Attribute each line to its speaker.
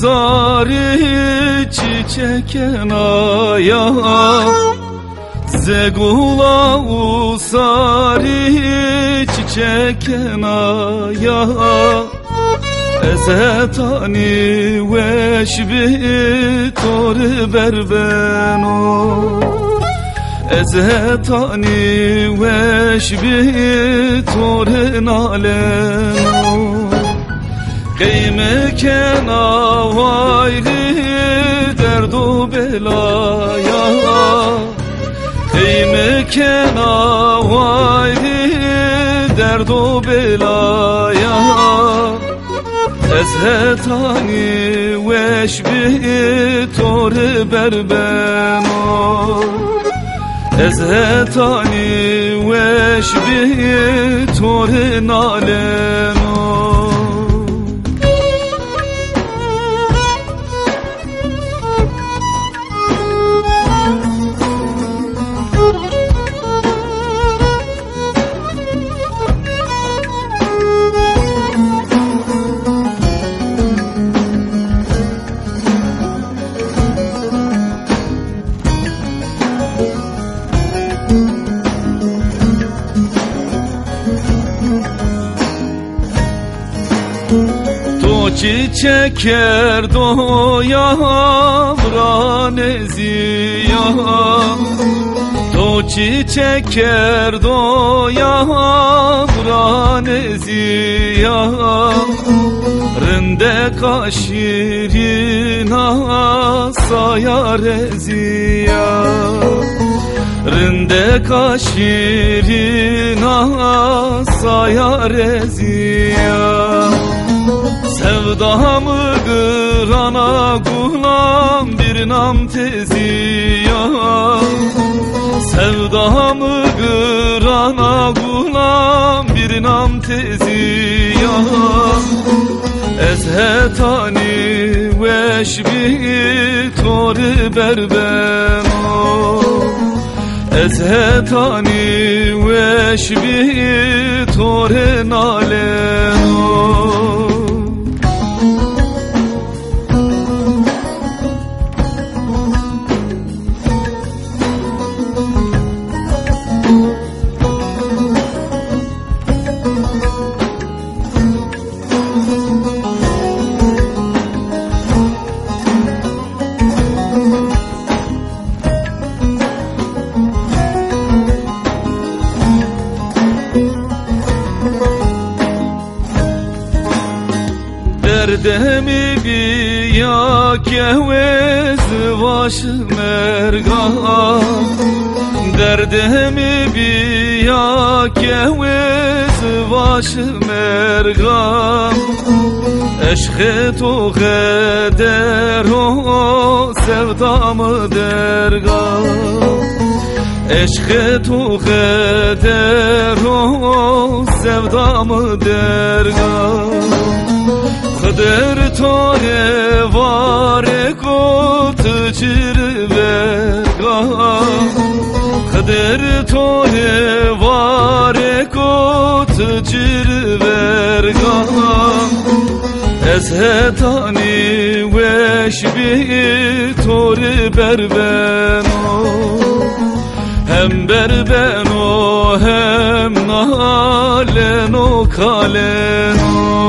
Speaker 1: sarı çiçeken aya Zegula sarı çiçeken aya Ezetani veşbi tor berbeno Ezetani veşbi tor naleno Kıymeken avayli derdu belaya Kıymeken avayli derdu belaya Ezetani veşbi tor berbeno Ezetani veşbi tor naleno Çiçeker doya vraneziya To çiçeker doya vraneziya Rinde kaşirina sayareziya Rinde kaşirina sayareziya Sevdamı kırana gulam bir nam teziya Sevdamı kırana gulam bir nam teziya Ezhetani veşbi tor berbeno Ezhetani veşbi tor naleno Derdemi biya kehvez vaş merga Derdemi biya kehvez vaş merga Eşkı to geder o sevdamı derga Eşkı to geder o sevdamı derga Kader tore vare kot cirverga Kader tore vare kot cirverga Ezhetani veşbi tor berbeno Hem berbeno hem naleno kaleno